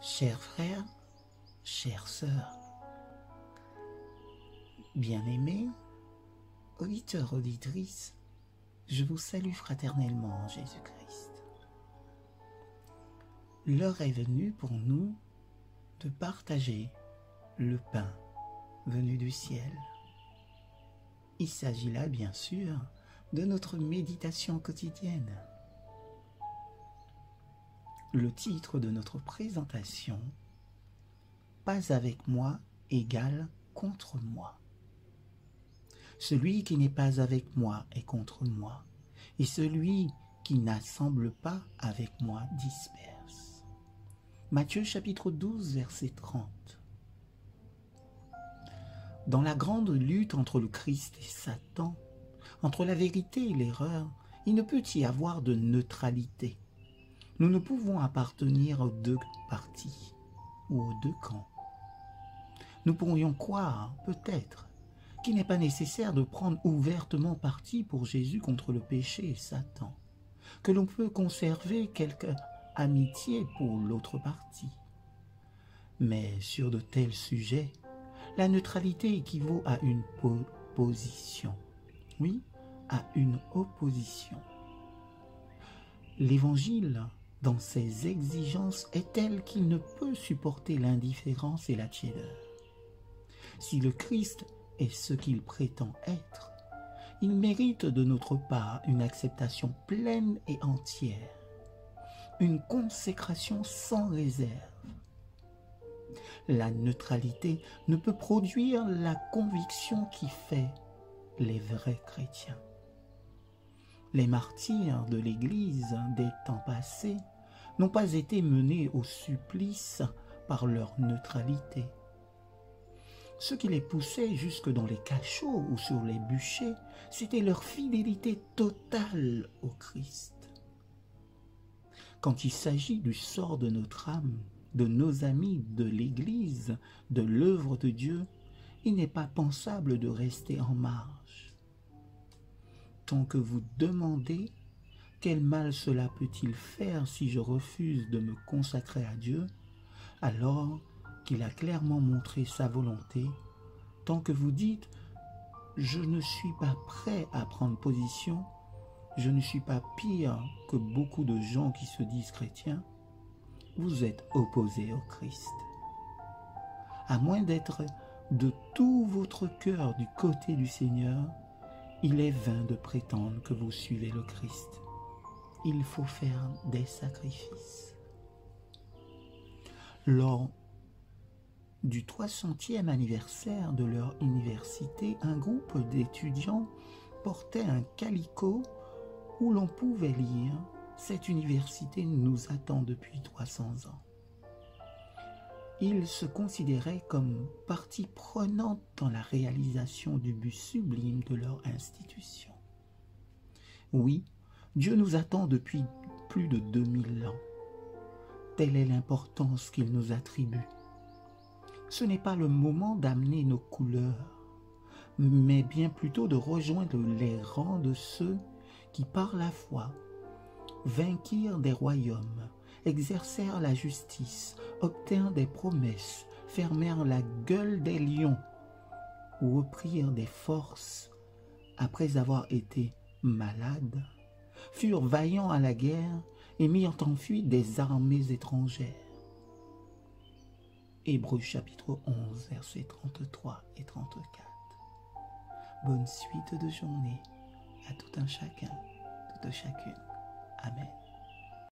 Chers frères, chères sœurs, bien-aimés, auditeurs, auditrices, je vous salue fraternellement en Jésus-Christ. L'heure est venue pour nous de partager le pain venu du ciel. Il s'agit là, bien sûr, de notre méditation quotidienne. Le titre de notre présentation, « Pas avec moi égale contre moi ». Celui qui n'est pas avec moi est contre moi, et celui qui n'assemble pas avec moi disperse. Matthieu chapitre 12, verset 30. Dans la grande lutte entre le Christ et Satan, entre la vérité et l'erreur, il ne peut y avoir de neutralité. Nous ne pouvons appartenir aux deux partis ou aux deux camps. Nous pourrions croire, peut-être, qu'il n'est pas nécessaire de prendre ouvertement parti pour Jésus contre le péché et Satan, que l'on peut conserver quelque amitié pour l'autre partie. Mais sur de tels sujets, la neutralité équivaut à une position. Oui, à une opposition. L'Évangile, dans ses exigences, est tel qu'il ne peut supporter l'indifférence et la tiédeur. Si le Christ est ce qu'il prétend être, il mérite de notre part une acceptation pleine et entière, une consécration sans réserve. La neutralité ne peut produire la conviction qui fait les vrais chrétiens. Les martyrs de l'Église des temps passés n'ont pas été menés au supplice par leur neutralité. Ce qui les poussait jusque dans les cachots ou sur les bûchers, c'était leur fidélité totale au Christ. Quand il s'agit du sort de notre âme, de nos amis, de l'Église, de l'œuvre de Dieu, il n'est pas pensable de rester en marge. Tant que vous demandez quel mal cela peut-il faire si je refuse de me consacrer à Dieu, alors qu'il a clairement montré sa volonté, tant que vous dites « je ne suis pas prêt à prendre position, je ne suis pas pire que beaucoup de gens qui se disent chrétiens », vous êtes opposé au Christ. À moins d'être de tout votre cœur du côté du Seigneur, il est vain de prétendre que vous suivez le Christ. Il faut faire des sacrifices. Lors du 300e anniversaire de leur université, un groupe d'étudiants portait un calicot où l'on pouvait lire « Cette université nous attend depuis 300 ans ». Ils se considéraient comme partie prenante dans la réalisation du but sublime de leur institution. Oui, Dieu nous attend depuis plus de 2000 ans. Telle est l'importance qu'il nous attribue. Ce n'est pas le moment d'amener nos couleurs, mais bien plutôt de rejoindre les rangs de ceux qui, par la foi, vainquirent des royaumes, exercèrent la justice, obtinrent des promesses, fermèrent la gueule des lions, ou reprirent des forces après avoir été malades, furent vaillants à la guerre et mirent en fuite des armées étrangères. Hébreux chapitre 11, versets 33 et 34. Bonne suite de journée à tout un chacun, toute chacune. Amen.